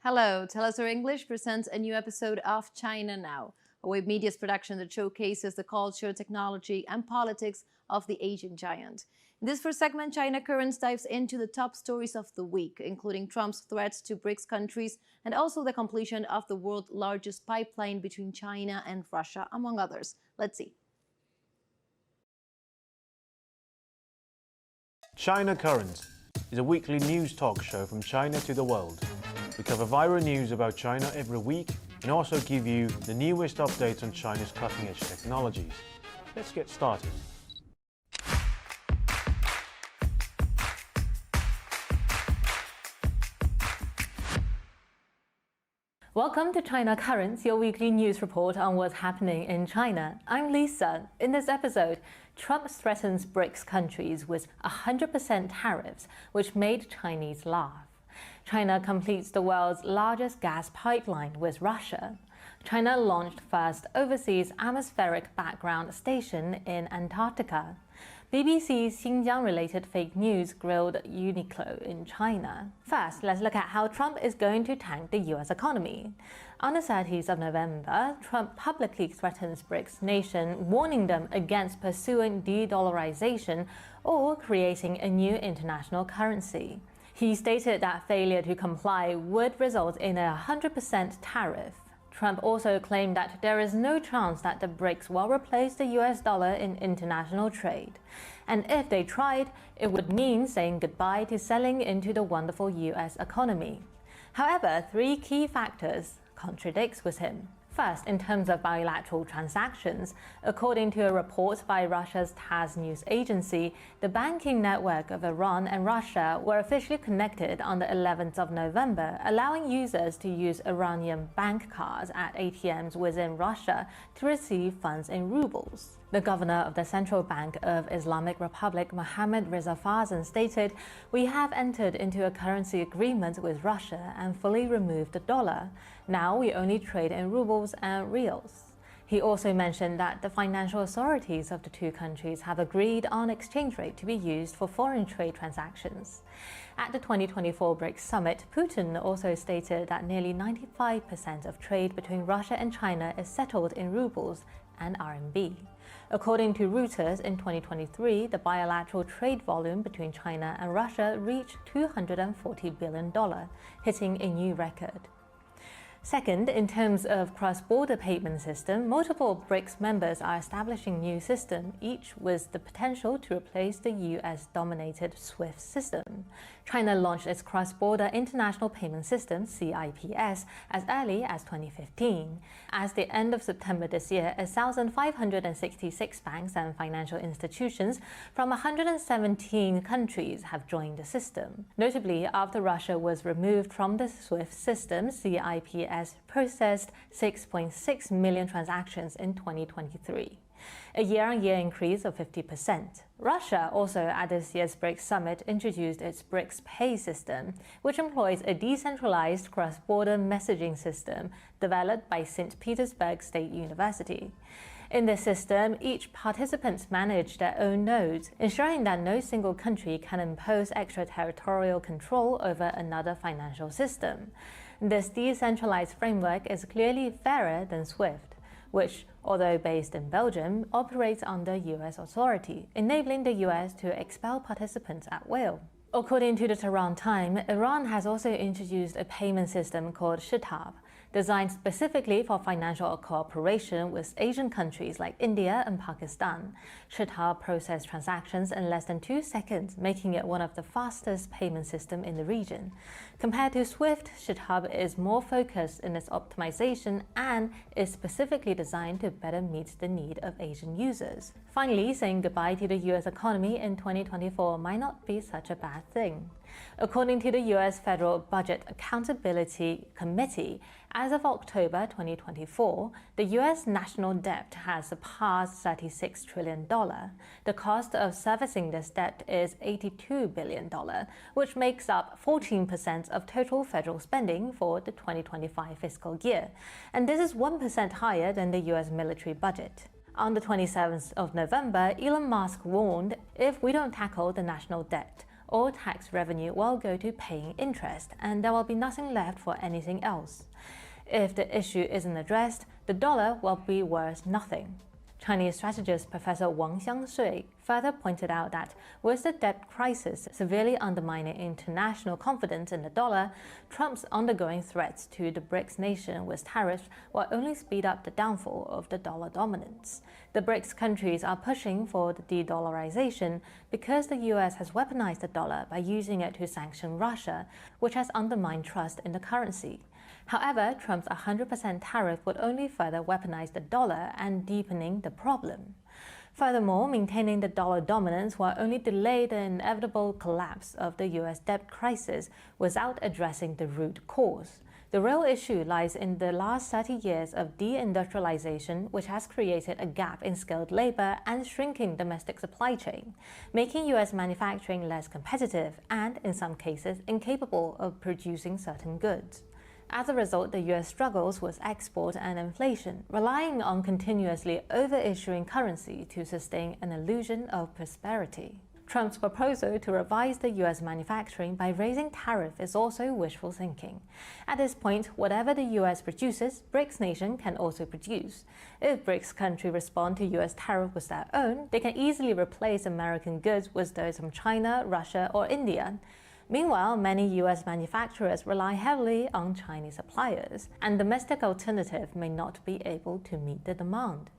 Hello, Telesur English presents a new episode of China Now, a web media's production that showcases the culture, technology, and politics of the Asian giant. In this first segment, China Currents dives into the top stories of the week, including Trump's threats to BRICS countries and also the completion of the world's largest pipeline between China and Russia, among others. Let's see. China Currents is a weekly news talk show from China to the world. We cover viral news about China every week and also give you the newest updates on China's cutting-edge technologies. Let's get started. Welcome to China Currents, your weekly news report on what's happening in China. I'm Lisa. In this episode, Trump threatens BRICS countries with 100% tariffs, which made Chinese laugh. China completes the world's largest gas pipeline with Russia. China launched first overseas atmospheric background station in Antarctica. BBC's Xinjiang-related fake news grilled Uniqlo in China. First, let's look at how Trump is going to tank the US economy. On the 30th of November, Trump publicly threatens BRICS nations, warning them against pursuing de-dollarization or creating a new international currency. He stated that failure to comply would result in a 100% tariff. Trump also claimed that there is no chance that the BRICS will replace the US dollar in international trade. And if they tried, it would mean saying goodbye to selling into the wonderful US economy. However, three key factors contradicts with him. First, in terms of bilateral transactions, according to a report by Russia's TASS news agency, the banking network of Iran and Russia were officially connected on the 11th of November, allowing users to use Iranian bank cards at ATMs within Russia to receive funds in rubles. The governor of the Central Bank of Islamic Republic, Mohammad Reza Farzan, stated, "We have entered into a currency agreement with Russia and fully removed the dollar. Now we only trade in rubles and reals." He also mentioned that the financial authorities of the two countries have agreed on exchange rate to be used for foreign trade transactions. At the 2024 BRICS summit, Putin also stated that nearly 95% of trade between Russia and China is settled in rubles and RMB. According to Reuters, in 2023, the bilateral trade volume between China and Russia reached $240 billion, hitting a new record. Second, in terms of cross-border payment system, multiple BRICS members are establishing new systems, each with the potential to replace the US-dominated SWIFT system. China launched its cross-border international payment system, CIPS, as early as 2015. As the end of September this year, 1,566 banks and financial institutions from 117 countries have joined the system. Notably, after Russia was removed from the SWIFT system, CIPS processed 6.6 million transactions in 2023, a year-on-year increase of 50%. Russia also at this year's BRICS summit introduced its BRICS Pay system, which employs a decentralized cross-border messaging system developed by St. Petersburg State University. In this system, each participant manages their own nodes, ensuring that no single country can impose extraterritorial control over another financial system. This decentralized framework is clearly fairer than SWIFT, which, although based in Belgium, operates under US authority, enabling the US to expel participants at will. According to the Tehran Times, Iran has also introduced a payment system called Shitab, designed specifically for financial cooperation with Asian countries like India and Pakistan. Shitab processes transactions in less than 2 seconds, making it one of the fastest payment systems in the region. Compared to SWIFT, Shitab is more focused in its optimization and is specifically designed to better meet the need of Asian users. Finally, saying goodbye to the US economy in 2024 might not be such a bad thing. According to the US Federal Budget Accountability Committee, as of October 2024, the US national debt has surpassed $36 trillion. The cost of servicing this debt is $82 billion, which makes up 14% of total federal spending for the 2025 fiscal year. And this is 1% higher than the US military budget. On the 27th of November, Elon Musk warned, if we don't tackle the national debt, all tax revenue will go to paying interest, and there will be nothing left for anything else. If the issue isn't addressed, the dollar will be worth nothing. Chinese strategist Professor Wang Xiangshui further pointed out that with the debt crisis severely undermining international confidence in the dollar, Trump's undergoing threats to the BRICS nation with tariffs will only speed up the downfall of the dollar dominance. The BRICS countries are pushing for the de-dollarization because the US has weaponized the dollar by using it to sanction Russia, which has undermined trust in the currency. However, Trump's 100% tariff would only further weaponize the dollar and deepening the problem. Furthermore, maintaining the dollar dominance will only delay the inevitable collapse of the US debt crisis without addressing the root cause. The real issue lies in the last 30 years of deindustrialization, which has created a gap in skilled labor and shrinking domestic supply chain, making US manufacturing less competitive and, in some cases, incapable of producing certain goods. As a result, the US struggles with export and inflation, relying on continuously over-issuing currency to sustain an illusion of prosperity. Trump's proposal to revise the US manufacturing by raising tariff is also wishful thinking. At this point, whatever the US produces, BRICS nation can also produce. If BRICS countries respond to US tariff with their own, they can easily replace American goods with those from China, Russia, or India. Meanwhile, many US manufacturers rely heavily on Chinese suppliers, and domestic alternatives may not be able to meet the demand.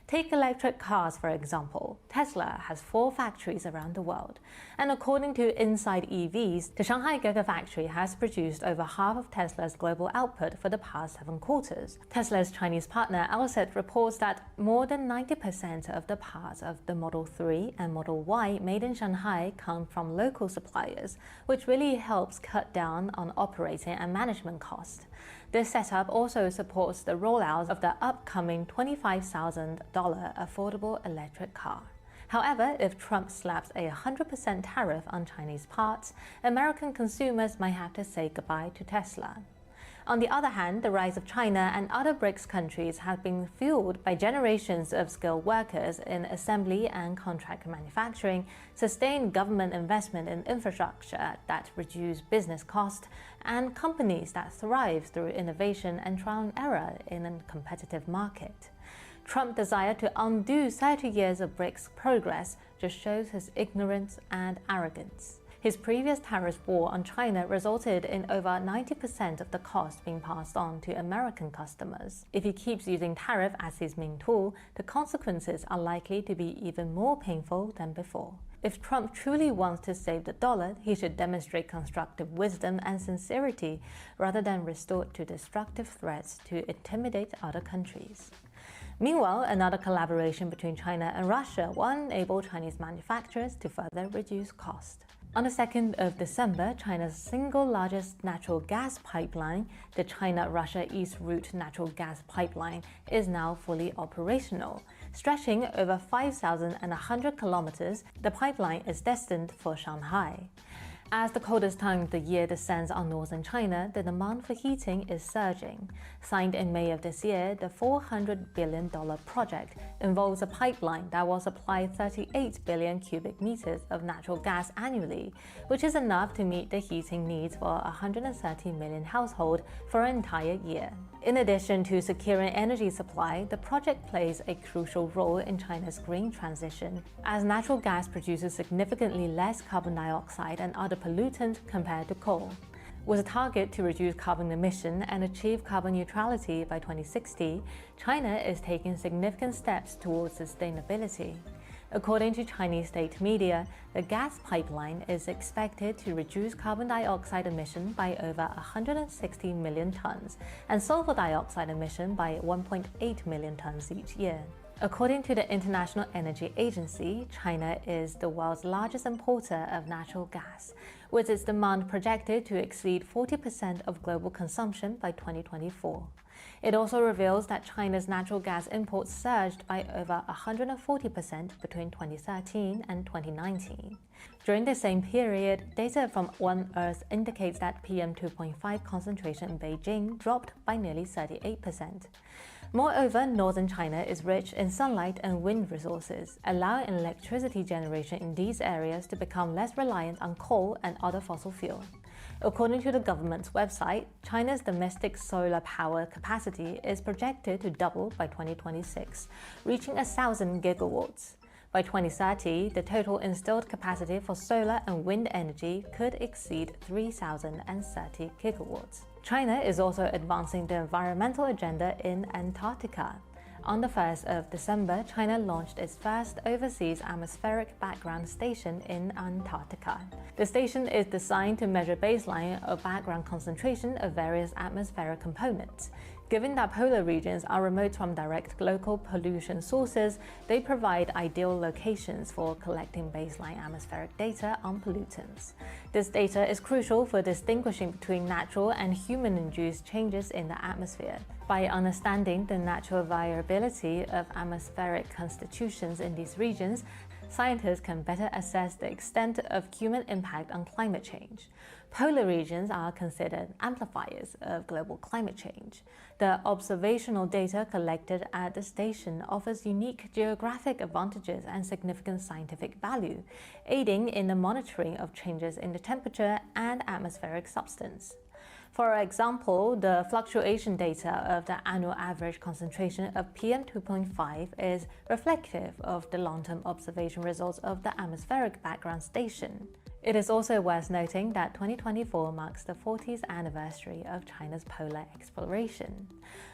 Take electric cars, for example. Tesla has 4 factories around the world, and according to Inside EVs, the Shanghai Gigafactory has produced over half of Tesla's global output for the past 7 quarters. Tesla's Chinese partner Alset reports that more than 90% of the parts of the Model 3 and Model Y made in Shanghai come from local suppliers, which really helps cut down on operating and management costs. This setup also supports the rollout of the upcoming $25,000 affordable electric car. However, if Trump slaps a 100% tariff on Chinese parts, American consumers might have to say goodbye to Tesla. On the other hand, the rise of China and other BRICS countries has been fueled by generations of skilled workers in assembly and contract manufacturing, sustained government investment in infrastructure that reduce business costs, and companies that thrive through innovation and trial and error in a competitive market. Trump's desire to undo 30 years of BRICS progress just shows his ignorance and arrogance. His previous tariff war on China resulted in over 90% of the cost being passed on to American customers. If he keeps using tariff as his main tool, the consequences are likely to be even more painful than before. If Trump truly wants to save the dollar, he should demonstrate constructive wisdom and sincerity rather than resort to destructive threats to intimidate other countries. Meanwhile, another collaboration between China and Russia will enable Chinese manufacturers to further reduce costs. On the 2nd of December, China's single largest natural gas pipeline, the China-Russia East Route natural gas pipeline, is now fully operational. Stretching over 5,100 kilometers, the pipeline is destined for Shanghai. As the coldest time of the year descends on northern China, the demand for heating is surging. Signed in May of this year, the $400 billion project involves a pipeline that will supply 38 billion cubic meters of natural gas annually, which is enough to meet the heating needs for 130 million households for an entire year. In addition to securing energy supply, the project plays a crucial role in China's green transition, as natural gas produces significantly less carbon dioxide and other pollutants compared to coal. With a target to reduce carbon emission and achieve carbon neutrality by 2060, China is taking significant steps towards sustainability. According to Chinese state media, the gas pipeline is expected to reduce carbon dioxide emission by over 160 million tons and sulfur dioxide emission by 1.8 million tons each year. According to the International Energy Agency, China is the world's largest importer of natural gas, with its demand projected to exceed 40% of global consumption by 2024. It also reveals that China's natural gas imports surged by over 140% between 2013 and 2019. During the same period, data from One Earth indicates that PM2.5 concentration in Beijing dropped by nearly 38%. Moreover, northern China is rich in sunlight and wind resources, allowing electricity generation in these areas to become less reliant on coal and other fossil fuel. According to the government's website, China's domestic solar power capacity is projected to double by 2026, reaching 1,000 gigawatts. By 2030, the total installed capacity for solar and wind energy could exceed 3,030 gigawatts. China is also advancing the environmental agenda in Antarctica. On the 1st of December, China launched its first overseas atmospheric background station in Antarctica. The station is designed to measure baseline or background concentration of various atmospheric components. Given that polar regions are remote from direct local pollution sources, they provide ideal locations for collecting baseline atmospheric data on pollutants. This data is crucial for distinguishing between natural and human-induced changes in the atmosphere. By understanding the natural variability of atmospheric constitutions in these regions, scientists can better assess the extent of human impact on climate change. Polar regions are considered amplifiers of global climate change. The observational data collected at the station offers unique geographic advantages and significant scientific value, aiding in the monitoring of changes in the temperature and atmospheric substance. For example, the fluctuation data of the annual average concentration of PM2.5 is reflective of the long-term observation results of the atmospheric background station. It is also worth noting that 2024 marks the 40th anniversary of China's polar exploration.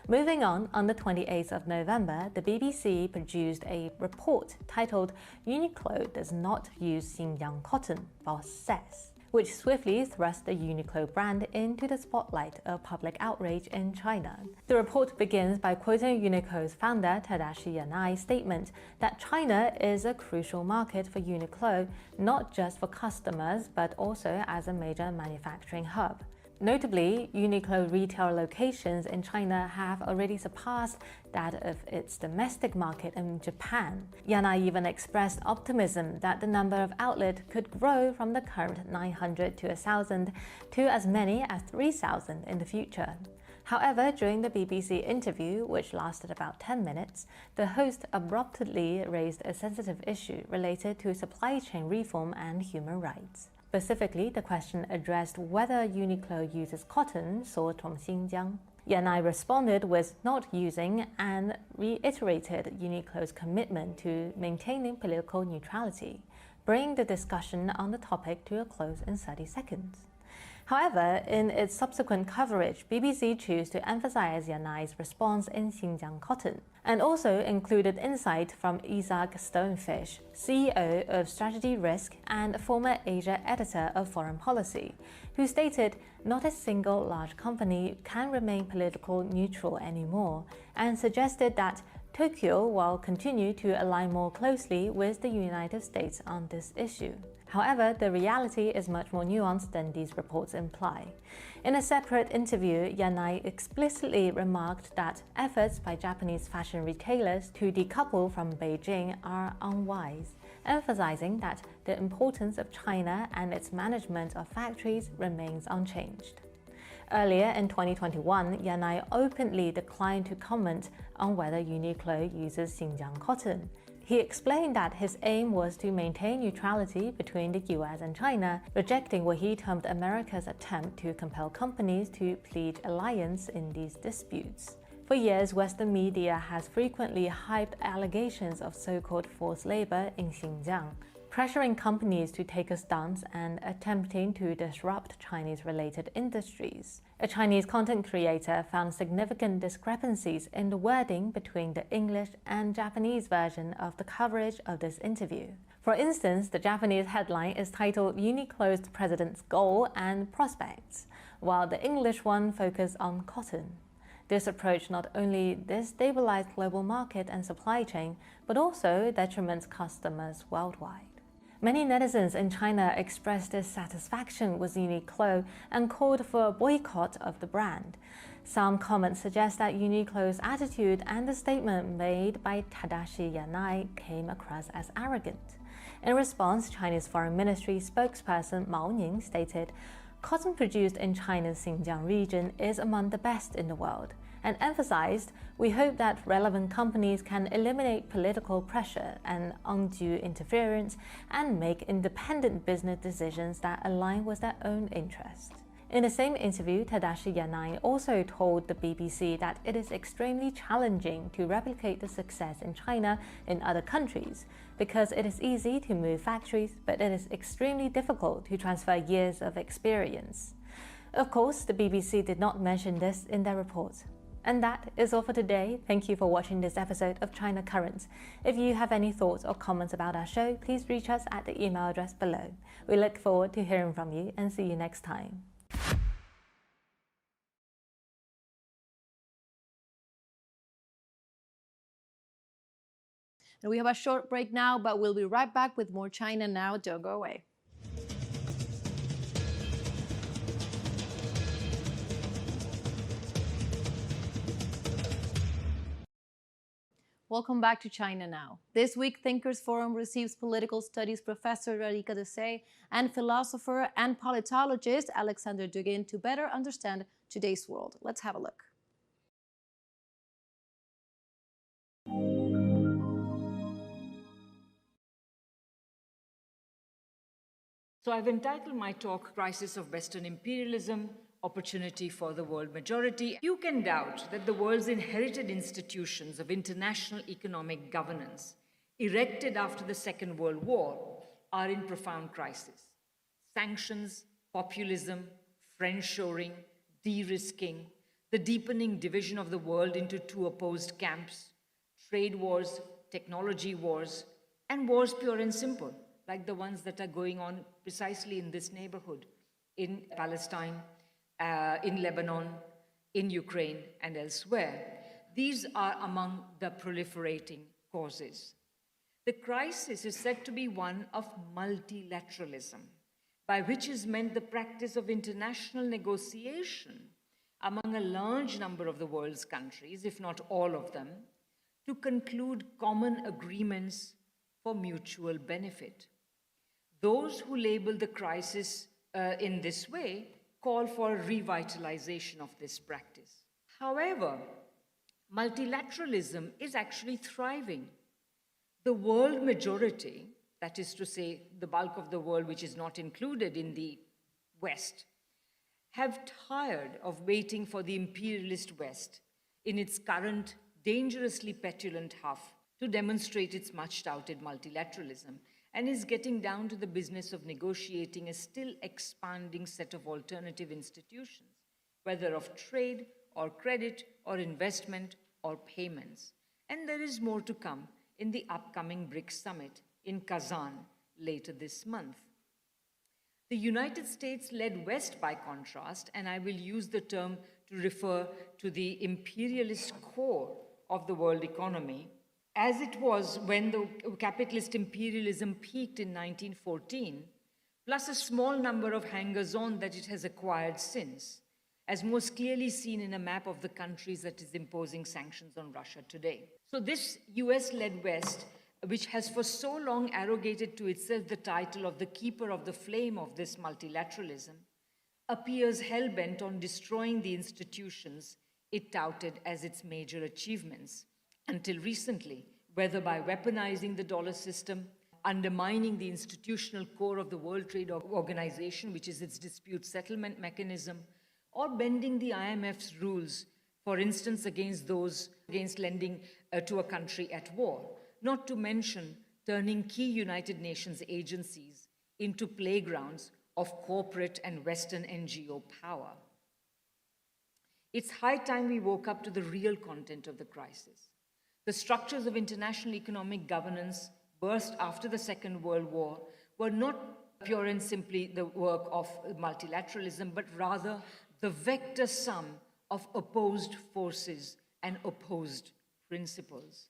Moving on the 28th of November, the BBC produced a report titled "Uniqlo Does Not Use Xinjiang Cotton," boss says, which swiftly thrust the Uniqlo brand into the spotlight of public outrage in China. The report begins by quoting Uniqlo's founder Tadashi Yanai's statement that China is a crucial market for Uniqlo, not just for customers, but also as a major manufacturing hub. Notably, Uniqlo retail locations in China have already surpassed that of its domestic market in Japan. Yanai even expressed optimism that the number of outlets could grow from the current 900 to 1,000 to as many as 3,000 in the future. However, during the BBC interview, which lasted about 10 minutes, the host abruptly raised a sensitive issue related to supply chain reform and human rights. Specifically, the question addressed whether Uniqlo uses cotton sourced from Xinjiang. Yanai responded with not using and reiterated Uniqlo's commitment to maintaining political neutrality, bringing the discussion on the topic to a close in 30 seconds. However, in its subsequent coverage, BBC chose to emphasize Yanai's response in Xinjiang cotton, and also included insight from Isaac Stonefish, CEO of Strategy Risk and former Asia editor of Foreign Policy, who stated not a single large company can remain politically neutral anymore, and suggested that Tokyo will continue to align more closely with the United States on this issue. However, the reality is much more nuanced than these reports imply. In a separate interview, Yanai explicitly remarked that efforts by Japanese fashion retailers to decouple from Beijing are unwise, emphasizing that the importance of China and its management of factories remains unchanged. Earlier in 2021, Yanai openly declined to comment on whether Uniqlo uses Xinjiang cotton. He explained that his aim was to maintain neutrality between the US and China, rejecting what he termed America's attempt to compel companies to plead alliance in these disputes. For years, Western media has frequently hyped allegations of so-called forced labor in Xinjiang, pressuring companies to take a stance and attempting to disrupt Chinese-related industries. A Chinese content creator found significant discrepancies in the wording between the English and Japanese version of the coverage of this interview. For instance, the Japanese headline is titled "Uniqlo's President's Goal and Prospects," while the English one focused on cotton. This approach not only destabilized global market and supply chain, but also detriments customers worldwide. Many netizens in China expressed dissatisfaction with Uniqlo and called for a boycott of the brand. Some comments suggest that Uniqlo's attitude and the statement made by Tadashi Yanai came across as arrogant. In response, Chinese Foreign Ministry spokesperson Mao Ning stated, "Cotton produced in China's Xinjiang region is among the best in the world. and emphasized, "We hope that relevant companies can eliminate political pressure and undue interference and make independent business decisions that align with their own interests." In the same interview, Tadashi Yanai also told the BBC that it is extremely challenging to replicate the success in China in other countries because it is easy to move factories, but it is extremely difficult to transfer years of experience. Of course, the BBC did not mention this in their report. And that is all for today. Thank you for watching this episode of China Currents. If you have any thoughts or comments about our show, please reach us at the email address below. We look forward to hearing from you and see you next time. And we have a short break now, but we'll be right back with more China Now. Don't go away. Welcome back to China Now. This week, Thinkers Forum receives political studies professor Rarika Desai and philosopher and politologist Alexander Dugin to better understand today's world. Let's have a look. So I've entitled my talk, Crisis of Western Imperialism, Opportunity for the World Majority. You can doubt that the world's inherited institutions of international economic governance, erected after the Second World War, are in profound crisis. Sanctions, populism, friendshoring, de-risking, the deepening division of the world into two opposed camps, trade wars, technology wars, and wars pure and simple, like the ones that are going on precisely in this neighborhood, in Palestine, in Lebanon, in Ukraine, and elsewhere. These are among the proliferating causes. The crisis is said to be one of multilateralism, by which is meant the practice of international negotiation among a large number of the world's countries, if not all of them, to conclude common agreements for mutual benefit. Those who label the crisis in this way call for revitalization of this practice. However, multilateralism is actually thriving. The world majority, that is to say, the bulk of the world which is not included in the West, have tired of waiting for the imperialist West in its current dangerously petulant huff to demonstrate its much-touted multilateralism, and is getting down to the business of negotiating a still expanding set of alternative institutions, whether of trade or credit or investment or payments. And there is more to come in the upcoming BRICS summit in Kazan later this month. The United States-led West, by contrast, and I will use the term to refer to the imperialist core of the world economy, as it was when the capitalist imperialism peaked in 1914, plus a small number of hangers-on that it has acquired since, as most clearly seen in a map of the countries that is imposing sanctions on Russia today. So this US-led West, which has for so long arrogated to itself the title of the keeper of the flame of this multilateralism, appears hell-bent on destroying the institutions it touted as its major achievements. Until recently, whether by weaponizing the dollar system, undermining the institutional core of the World Trade Organization, which is its dispute settlement mechanism, or bending the IMF's rules, for instance, against lending to a country at war, not to mention turning key United Nations agencies into playgrounds of corporate and Western NGO power. It's high time we woke up to the real content of the crisis. The structures of international economic governance burst after the Second World War were not pure and simply the work of multilateralism, but rather the vector sum of opposed forces and opposed principles.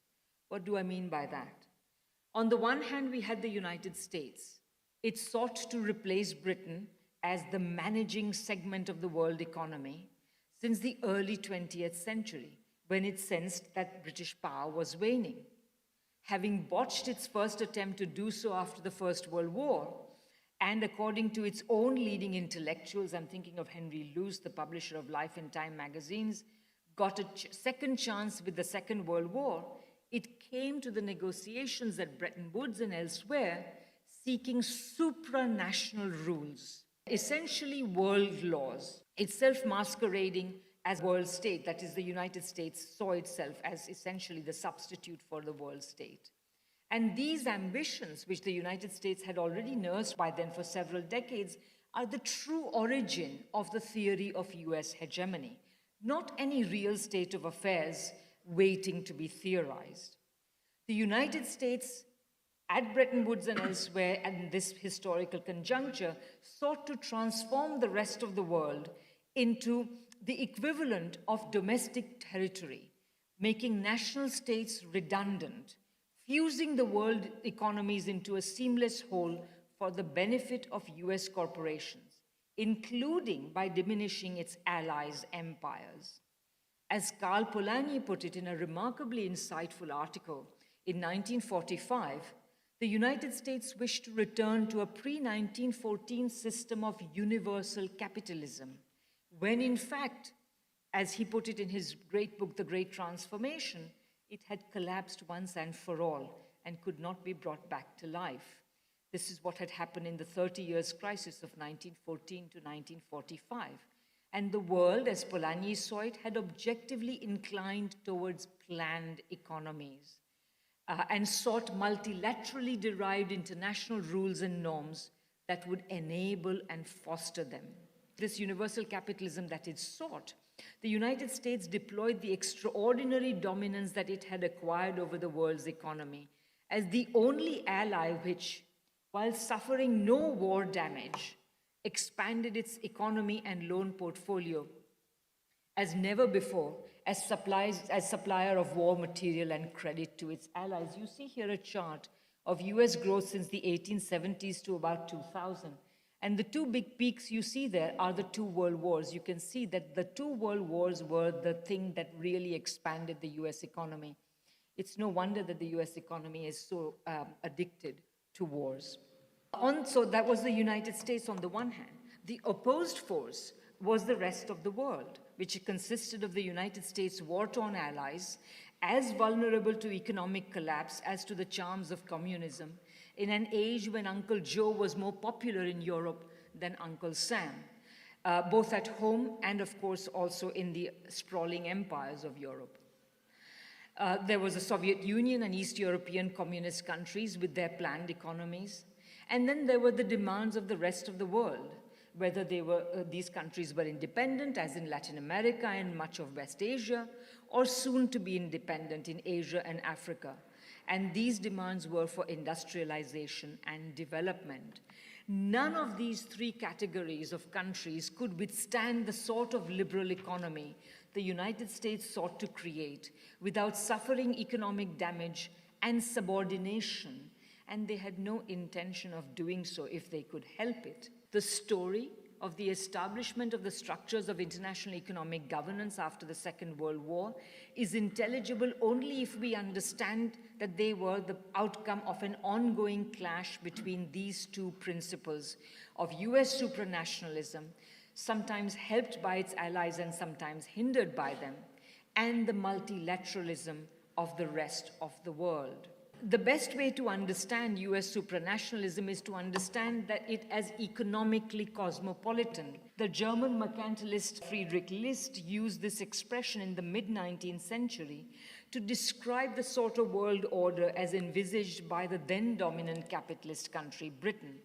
What do I mean by that? On the one hand, we had the United States. It sought to replace Britain as the managing segment of the world economy since the early 20th century, when it sensed that British power was waning. Having botched its first attempt to do so after the First World War, and according to its own leading intellectuals, I'm thinking of Henry Luce, the publisher of Life and Time magazines, got a second chance with the Second World War, it came to the negotiations at Bretton Woods and elsewhere seeking supranational rules, essentially world laws, itself masquerading as world state. That is, the United States saw itself as essentially the substitute for the world state. And these ambitions, which the United States had already nursed by then for several decades, are the true origin of the theory of US hegemony, not any real state of affairs waiting to be theorized. The United States, at Bretton Woods and elsewhere, and this historical conjuncture, sought to transform the rest of the world into the equivalent of domestic territory, making national states redundant, fusing the world economies into a seamless whole for the benefit of US corporations, including by diminishing its allies' empires. As Karl Polanyi put it in a remarkably insightful article in 1945, the United States wished to return to a pre-1914 system of universal capitalism, when in fact, as he put it in his great book, The Great Transformation, it had collapsed once and for all and could not be brought back to life. This is what had happened in the 30 years crisis of 1914 to 1945. And the world, as Polanyi saw it, had objectively inclined towards planned economies and sought multilaterally derived international rules and norms that would enable and foster them. This universal capitalism that it sought, the United States deployed the extraordinary dominance that it had acquired over the world's economy as the only ally which, while suffering no war damage, expanded its economy and loan portfolio as never before, as supplier of war material and credit to its allies. You see here a chart of US growth since the 1870s to about 2000. And the two big peaks you see there are the two world wars. You can see that the two world wars were the thing that really expanded the US economy. It's no wonder that the US economy is so addicted to wars. So that was the United States on the one hand. The opposed force was the rest of the world, which consisted of the United States' war-torn allies, as vulnerable to economic collapse as to the charms of communism, in an age when Uncle Joe was more popular in Europe than Uncle Sam, both at home and, of course, also in the sprawling empires of Europe. There was the Soviet Union and East European communist countries with their planned economies. And then there were the demands of the rest of the world, whether these countries were independent, as in Latin America and much of West Asia, or soon to be independent in Asia and Africa. And these demands were for industrialization and development. None of these three categories of countries could withstand the sort of liberal economy the United States sought to create without suffering economic damage and subordination, and they had no intention of doing so if they could help it. The story of the establishment of the structures of international economic governance after the Second World War is intelligible only if we understand that they were the outcome of an ongoing clash between these two principles of US supranationalism, sometimes helped by its allies and sometimes hindered by them, and the multilateralism of the rest of the world. The best way to understand US supranationalism is to understand that it as economically cosmopolitan. The German mercantilist Friedrich List used this expression in the mid-19th century to describe the sort of world order as envisaged by the then dominant capitalist country, Britain,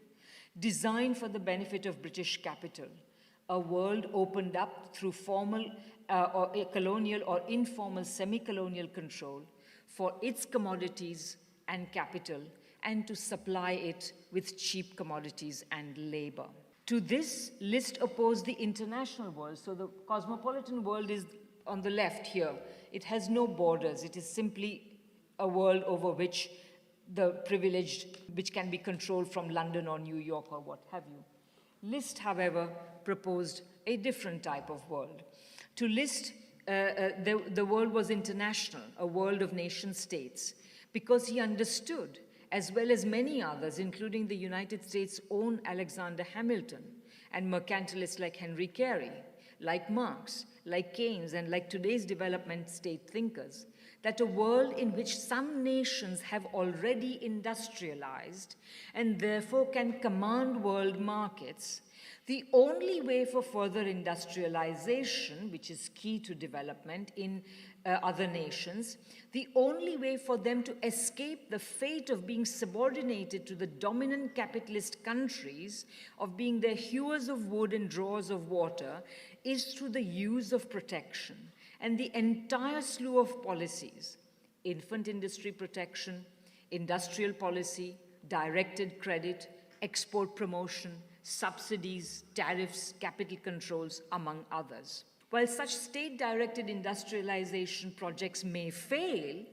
designed for the benefit of British capital, a world opened up through formal or colonial or informal semi-colonial control for its commodities and capital, and to supply it with cheap commodities and labor. To this, List opposed the international world. So the cosmopolitan world is on the left here. It has no borders. It is simply a world over which the privileged, which can be controlled from London or New York or what have you. List, however, proposed a different type of world. To List, the world was international, a world of nation states, because he understood, as well as many others, including the United States' own Alexander Hamilton and mercantilists like Henry Carey, like Marx, like Keynes, and like today's development state thinkers, that a world in which some nations have already industrialized and therefore can command world markets, the only way for further industrialization, which is key to development in other nations, the only way for them to escape the fate of being subordinated to the dominant capitalist countries, of being their hewers of wood and drawers of water, is through the use of protection. And the entire slew of policies, infant industry protection, industrial policy, directed credit, export promotion, subsidies, tariffs, capital controls, among others. While such state-directed industrialization projects may fail,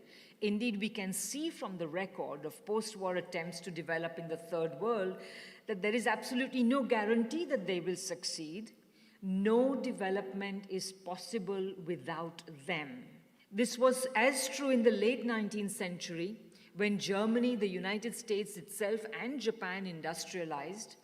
indeed we can see from the record of post-war attempts to develop in the Third World that there is absolutely no guarantee that they will succeed. No development is possible without them. This was as true in the late 19th century, when Germany, the United States itself, and Japan industrialized,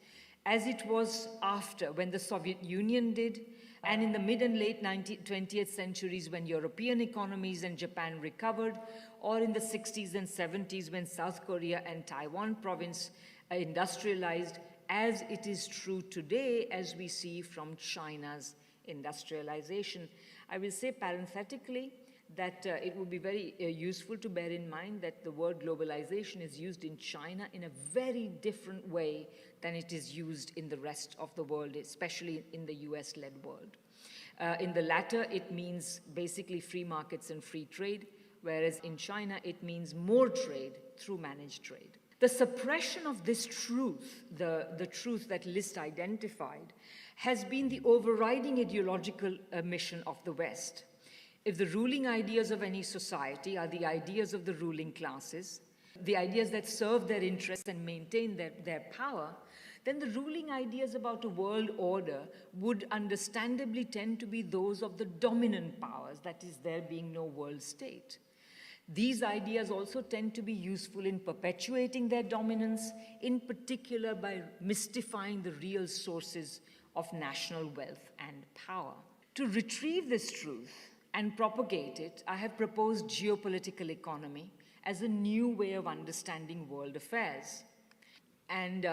as it was after, when the Soviet Union did, and in the mid and late 20th centuries, when European economies and Japan recovered, or in the 60s and 70s, when South Korea and Taiwan province industrialized, as it is true today, as we see from China's industrialization. I will say parenthetically that it would be very useful to bear in mind that the word globalization is used in China in a very different way than it is used in the rest of the world, especially in the US-led world. In the latter, it means basically free markets and free trade, whereas in China, it means more trade through managed trade. The suppression of this truth, the truth that List identified, has been the overriding ideological mission of the West. If the ruling ideas of any society are the ideas of the ruling classes, the ideas that serve their interests and maintain their power, then the ruling ideas about a world order would understandably tend to be those of the dominant powers, that is, there being no world state. These ideas also tend to be useful in perpetuating their dominance, in particular by mystifying the real sources of national wealth and power. To retrieve this truth and propagate it, I have proposed geopolitical economy as a new way of understanding world affairs. And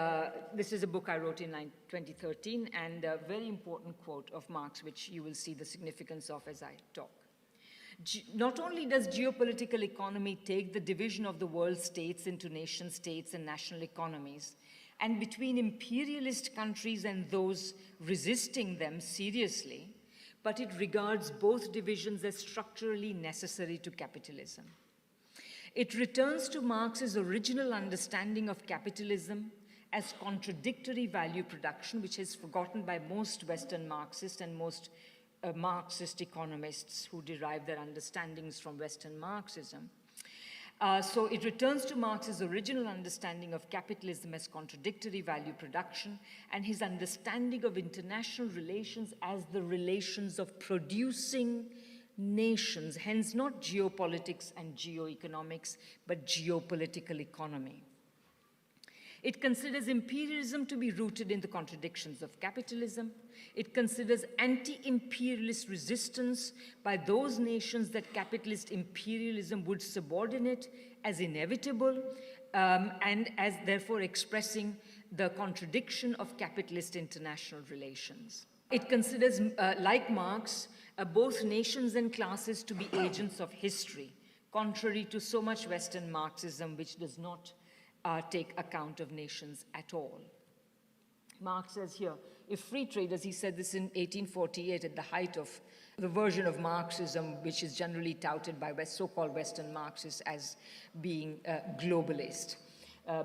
this is a book I wrote in 2013, and a very important quote of Marx, which you will see the significance of as I talk. Not only does geopolitical economy take the division of the world states into nation states and national economies, and between imperialist countries and those resisting them seriously, but it regards both divisions as structurally necessary to capitalism. It returns to Marx's original understanding of capitalism as contradictory value production, which is forgotten by most Western Marxists and most Marxist economists who derive their understandings from Western Marxism. So it returns to Marx's original understanding of capitalism as contradictory value production, and his understanding of international relations as the relations of producing nations, hence not geopolitics and geoeconomics, but geopolitical economy. It considers imperialism to be rooted in the contradictions of capitalism. It considers anti-imperialist resistance by those nations that capitalist imperialism would subordinate as inevitable, and as therefore expressing the contradiction of capitalist international relations. It considers, like Marx, both nations and classes to be agents of history, contrary to so much Western Marxism, which does not take account of nations at all. Marx says here, if free traders, he said this in 1848 at the height of the version of Marxism, which is generally touted by so-called Western Marxists as being globalist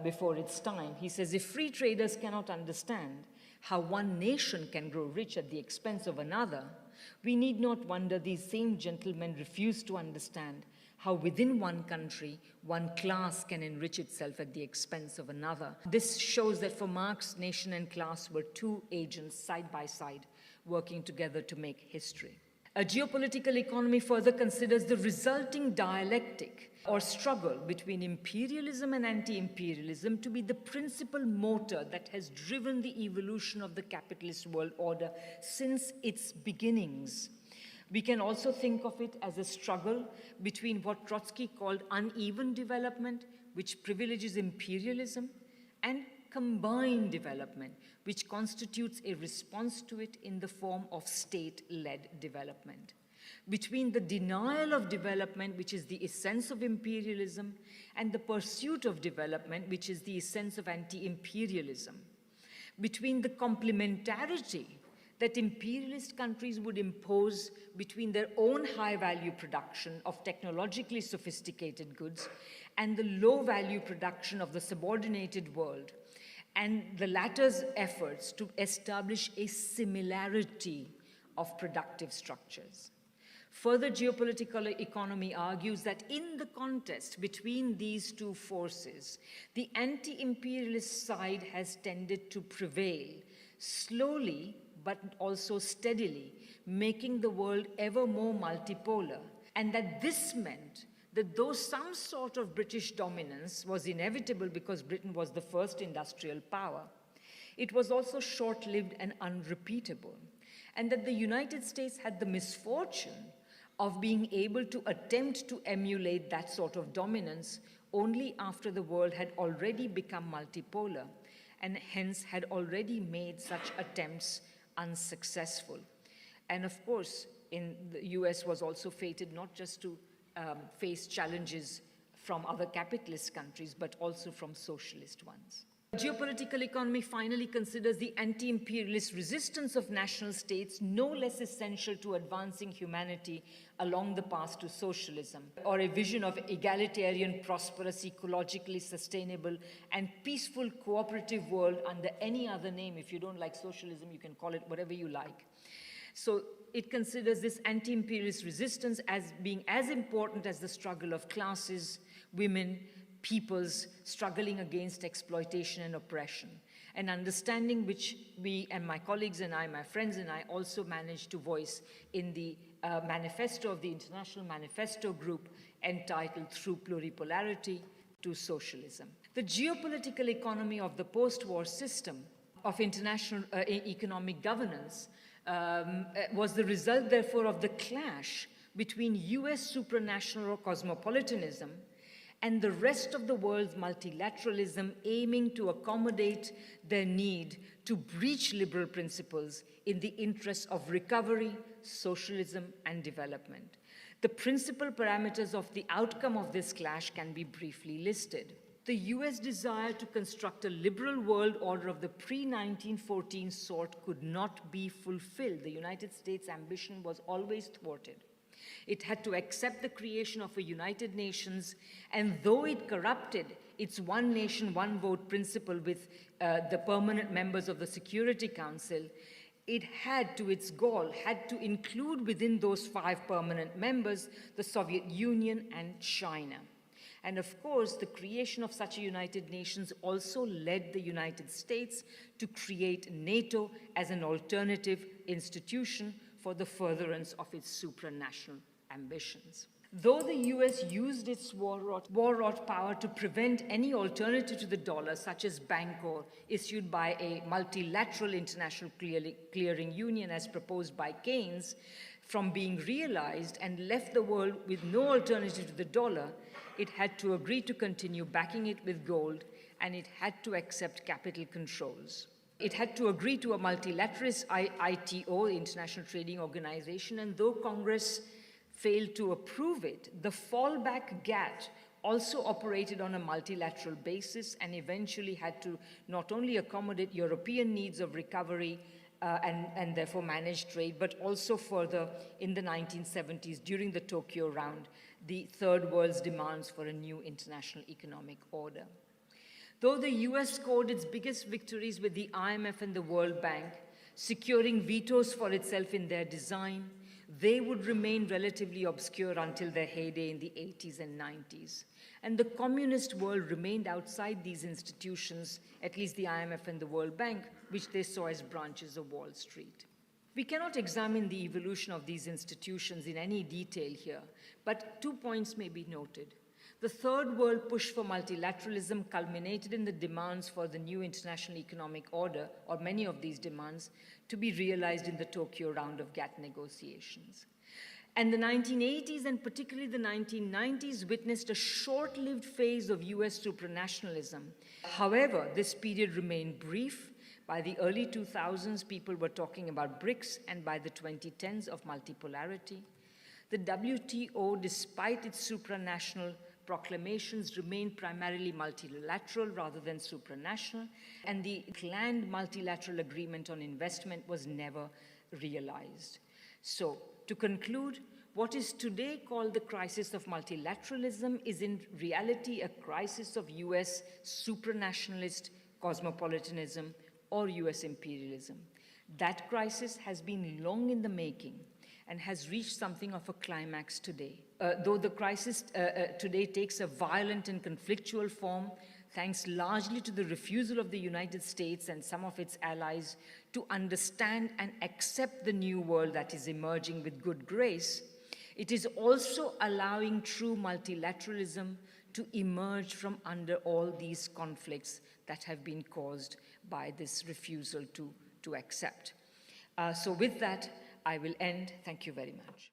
before its time. He says, if free traders cannot understand how one nation can grow rich at the expense of another, we need not wonder these same gentlemen refuse to understand how within one country, one class can enrich itself at the expense of another. This shows that for Marx, nation and class were two agents side by side, working together to make history. A geopolitical economy further considers the resulting dialectic or struggle between imperialism and anti-imperialism to be the principal motor that has driven the evolution of the capitalist world order since its beginnings. We can also think of it as a struggle between what Trotsky called uneven development, which privileges imperialism, and combined development, which constitutes a response to it in the form of state-led development. Between the denial of development, which is the essence of imperialism, and the pursuit of development, which is the essence of anti-imperialism. Between the complementarity that imperialist countries would impose between their own high-value production of technologically sophisticated goods and the low-value production of the subordinated world, and the latter's efforts to establish a similarity of productive structures. Further, geopolitical economy argues that in the contest between these two forces, the anti-imperialist side has tended to prevail, slowly but also steadily, making the world ever more multipolar, and that this meant that though some sort of British dominance was inevitable because Britain was the first industrial power, it was also short-lived and unrepeatable, and that the United States had the misfortune of being able to attempt to emulate that sort of dominance only after the world had already become multipolar, and hence had already made such attempts unsuccessful. And of course, the US was also fated not just to face challenges from other capitalist countries, but also from socialist ones. Geopolitical economy finally considers the anti-imperialist resistance of national states no less essential to advancing humanity along the path to socialism, or a vision of egalitarian, prosperous, ecologically sustainable, and peaceful cooperative world under any other name. If you don't like socialism, you can call it whatever you like. So it considers this anti-imperialist resistance as being as important as the struggle of classes, women, peoples struggling against exploitation and oppression, an understanding which we and my colleagues and I, my friends and I, also managed to voice in the manifesto of the International Manifesto Group entitled Through Pluripolarity to Socialism. The geopolitical economy of the post-war system of international economic governance was the result, therefore, of the clash between US supranational or cosmopolitanism and the rest of the world's multilateralism, aiming to accommodate their need to breach liberal principles in the interests of recovery, socialism, and development. The principal parameters of the outcome of this clash can be briefly listed. The US desire to construct a liberal world order of the pre-1914 sort could not be fulfilled. The United States' ambition was always thwarted. It had to accept the creation of a United Nations, and though it corrupted its one nation, one vote principle with the permanent members of the Security Council, it had to its goal, had to include within those 5 permanent members the Soviet Union and China. And of course, the creation of such a United Nations also led the United States to create NATO as an alternative institution for the furtherance of its supranational ambitions. Though the US used its war-wrought power to prevent any alternative to the dollar, such as Bancor, issued by a multilateral international clearing union as proposed by Keynes, from being realized and left the world with no alternative to the dollar, it had to agree to continue backing it with gold, and it had to accept capital controls. It had to agree to a multilateralist ITO, the International Trading Organization, and though Congress failed to approve it, the fallback GATT also operated on a multilateral basis and eventually had to not only accommodate European needs of recovery and therefore manage trade, but also further in the 1970s during the Tokyo round, the Third World's demands for a new international economic order. Though the US scored its biggest victories with the IMF and the World Bank, securing vetoes for itself in their design, they would remain relatively obscure until their heyday in the 80s and 90s. And the communist world remained outside these institutions, at least the IMF and the World Bank, which they saw as branches of Wall Street. We cannot examine the evolution of these institutions in any detail here, but 2 points may be noted. The Third World push for multilateralism culminated in the demands for the new international economic order, or many of these demands, to be realized in the Tokyo round of GATT negotiations. And the 1980s, and particularly the 1990s, witnessed a short-lived phase of US supranationalism. However, this period remained brief. By the early 2000s, people were talking about BRICS, and by the 2010s of multipolarity. The WTO, despite its supranational proclamations, remained primarily multilateral rather than supranational, and the planned multilateral agreement on investment was never realized. So, to conclude, what is today called the crisis of multilateralism is in reality a crisis of US supranationalist cosmopolitanism or US imperialism. That crisis has been long in the making and has reached something of a climax today. Though the crisis today takes a violent and conflictual form, thanks largely to the refusal of the United States and some of its allies to understand and accept the new world that is emerging with good grace, it is also allowing true multilateralism to emerge from under all these conflicts that have been caused by this refusal to accept. So with that, I will end. Thank you very much.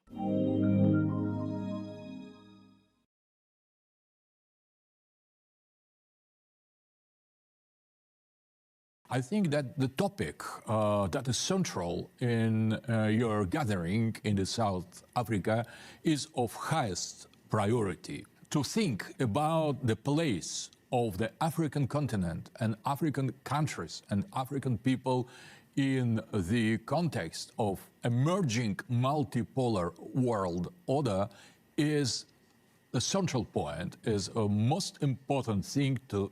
I think that the topic that is central in your gathering in the South Africa is of highest priority. To think about the place of the African continent and African countries and African people in the context of emerging multipolar world order is the central point, is a most important thing to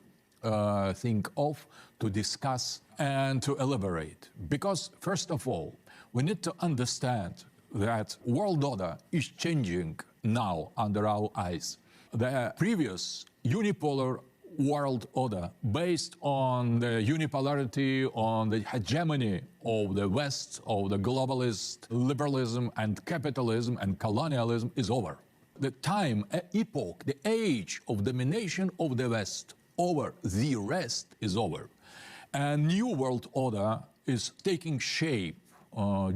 think of, to discuss and to elaborate. Because first of all, we need to understand that world order is changing now under our eyes. The previous unipolar world order based on the unipolarity, on the hegemony of the West, of the globalist liberalism and capitalism and colonialism is over. The time, epoch, the age of domination of the West over the rest is over. A new world order is taking shape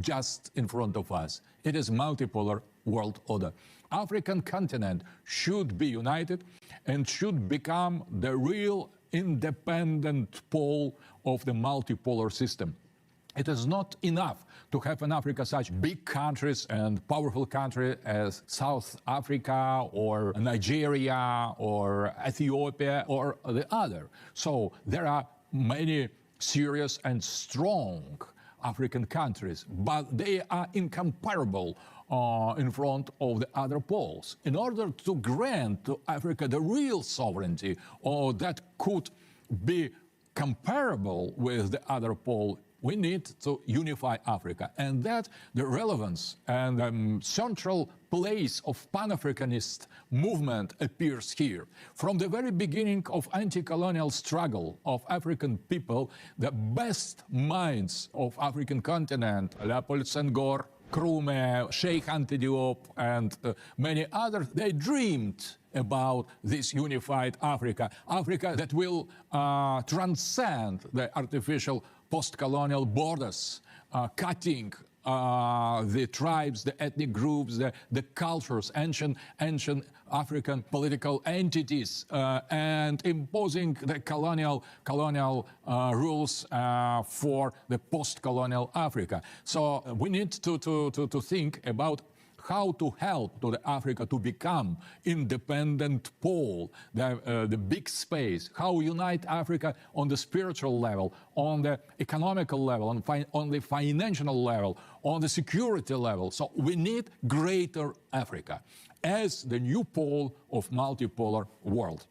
just in front of us. It is multipolar world order. African continent should be united and should become the real independent pole of the multipolar system. It is not enough to have in Africa such big countries and powerful countries as South Africa or Nigeria or Ethiopia or the other. So there are many serious and strong African countries, but they are incomparable in front of the other poles. In order to grant to Africa the real sovereignty, or that could be comparable with the other pole, we need to unify Africa. And that the relevance and the central place of Pan-Africanist movement appears here. From the very beginning of anti-colonial struggle of African people, the best minds of African continent, Leopold Senghor, Krume, Sheikh Anta Diop, and many others, they dreamed about this unified Africa, Africa that will transcend the artificial post-colonial borders, cutting the tribes, the ethnic groups, the cultures, ancient African political entities, and imposing the colonial rules for the post-colonial Africa. So we need to think about how to help to the Africa to become independent pole, the big space, how unite Africa on the spiritual level, on the economical level, on the financial level, on the security level. So we need greater Africa as the new pole of multipolar world.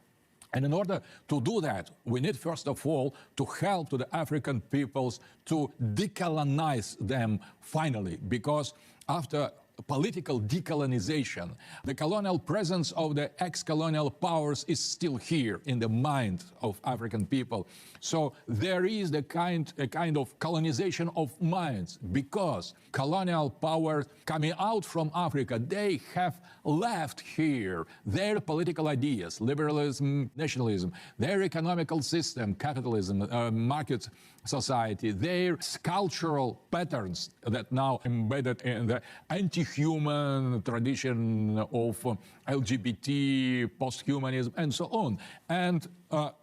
And in order to do that, we need, first of all, to help to the African peoples to decolonize them finally, because after political decolonization. The colonial presence of the ex-colonial powers is still here in the mind of African people. So there is a kind of colonization of minds, because colonial powers coming out from Africa, they have left here their political ideas, liberalism, nationalism, their economical system, capitalism, market society, their cultural patterns that now embedded in the anti-human tradition of LGBT, post-humanism, and so on. And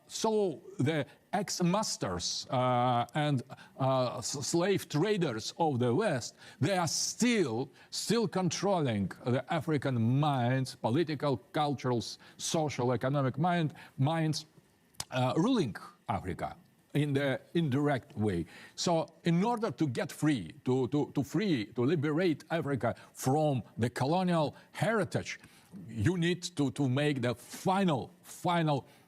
so the ex-masters and slave traders of the West, they are still controlling the African minds, political, cultural, social, economic minds, ruling Africa in the indirect way. So in order to get free, to liberate Africa from the colonial heritage, you need to make the final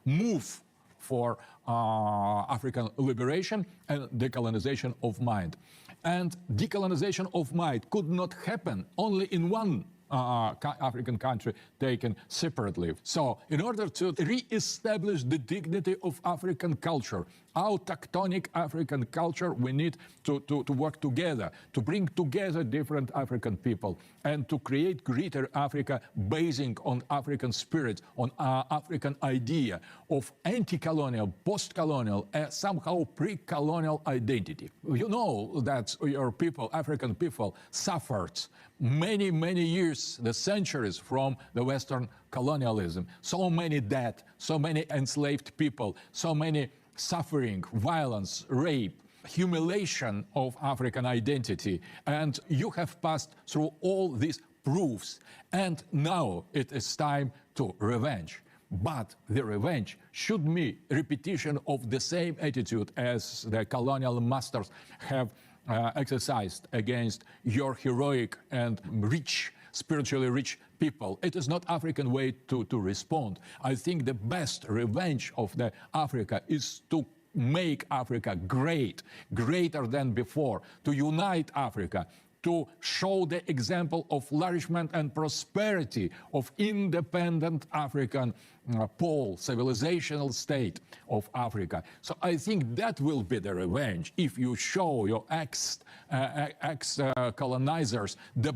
move for African liberation and decolonization of mind. And decolonization of mind could not happen only in one African country taken separately. So in order to re-establish the dignity of African culture, autochthonic African culture, we need to work together, to bring together different African people, and to create greater Africa basing on African spirit, on African idea of anti-colonial, post-colonial, somehow pre-colonial identity. You know that your people, African people, suffered many years, the centuries from the Western colonialism. So many dead, so many enslaved people, so many suffering, violence, rape, humiliation of African identity. And you have passed through all these proofs. And now it is time to revenge. But the revenge should be repetition of the same attitude as the colonial masters have exercised against your heroic and rich, spiritually rich people. It is not African way to respond. I think the best revenge of the Africa is to make Africa great, greater than before, to unite Africa, to show the example of flourishment and prosperity of independent African pole, civilizational state of Africa. So I think that will be the revenge, if you show your ex-colonizers the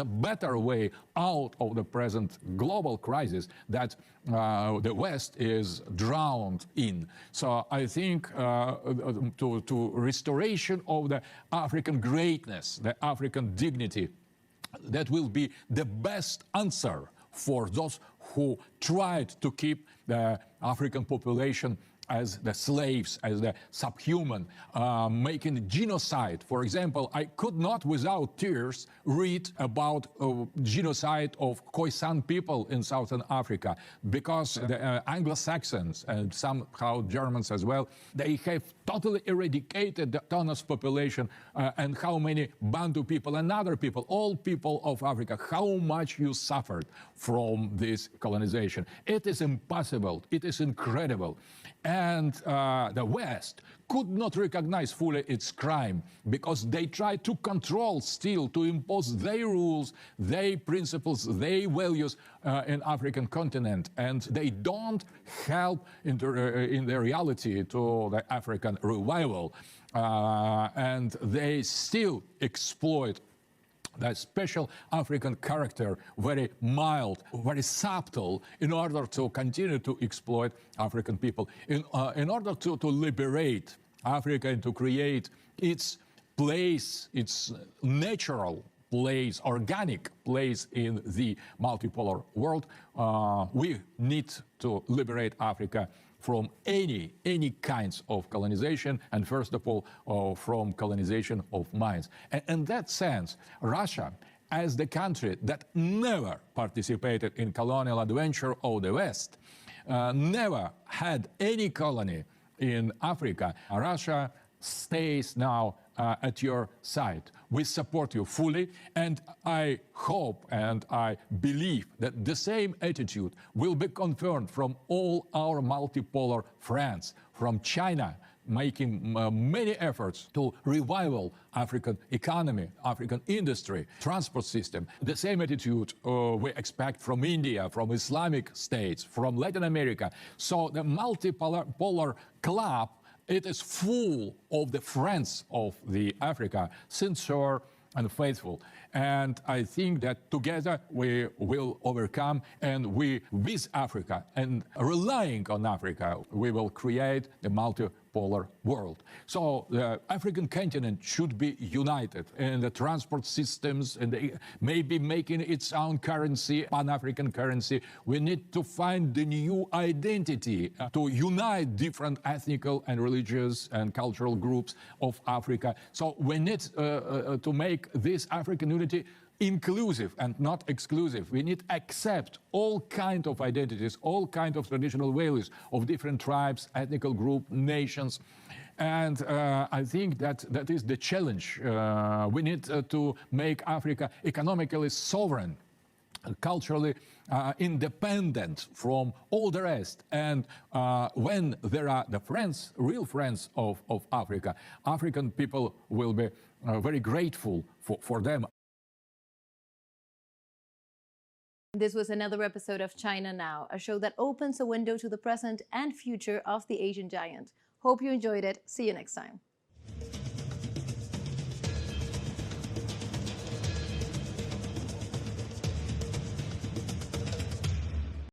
better way out of the present global crisis that the West is drowned in. So I think to restoration of the African greatness, the African dignity, that will be the best answer for those who tried to keep the African population as the slaves, as the subhuman, making genocide. For example, I could not without tears read about genocide of Khoisan people in Southern Africa, because the Anglo-Saxons and somehow Germans as well, they have totally eradicated the Tanos population, and how many Bantu people and other people, all people of Africa, how much you suffered from this colonization. It is impossible. It is incredible. And the West could not recognize fully its crime, because they tried to control still, to impose their rules, their principles, their values in African continent. And they don't help in the reality to the African revival. And they still exploit that special African character, very mild, very subtle, in order to continue to exploit African people, in order to liberate Africa and to create its place, its natural place, organic place in the multipolar world. We need to liberate Africa from any kinds of colonization, and first of all, from colonization of minds. And in that sense, Russia, as the country that never participated in colonial adventure of the West, never had any colony in Africa, Russia stays now at your side. We support you fully, and I hope and I believe that the same attitude will be confirmed from all our multipolar friends, from China making many efforts to revival African economy, African industry, transport system. The same attitude we expect from India, from Islamic states, from Latin America. So the multipolar club, it is full of the friends of the Africa, sincere and faithful. And I think that together we will overcome, and we, with Africa and relying on Africa, we will create the multipolar world. So the African continent should be united in the transport systems and maybe making its own currency, Pan-African currency. We need to find the new identity to unite different ethnical and religious and cultural groups of Africa. So we need to make this African unity inclusive and not exclusive. We need to accept all kinds of identities, all kinds of traditional values of different tribes, ethnical groups, nations. And I think that is the challenge. We need to make Africa economically sovereign, culturally independent from all the rest. And when there are the friends, real friends of Africa, African people will be very grateful for them. This was another episode of China Now, a show that opens a window to the present and future of the Asian giant. Hope you enjoyed it. See you next time.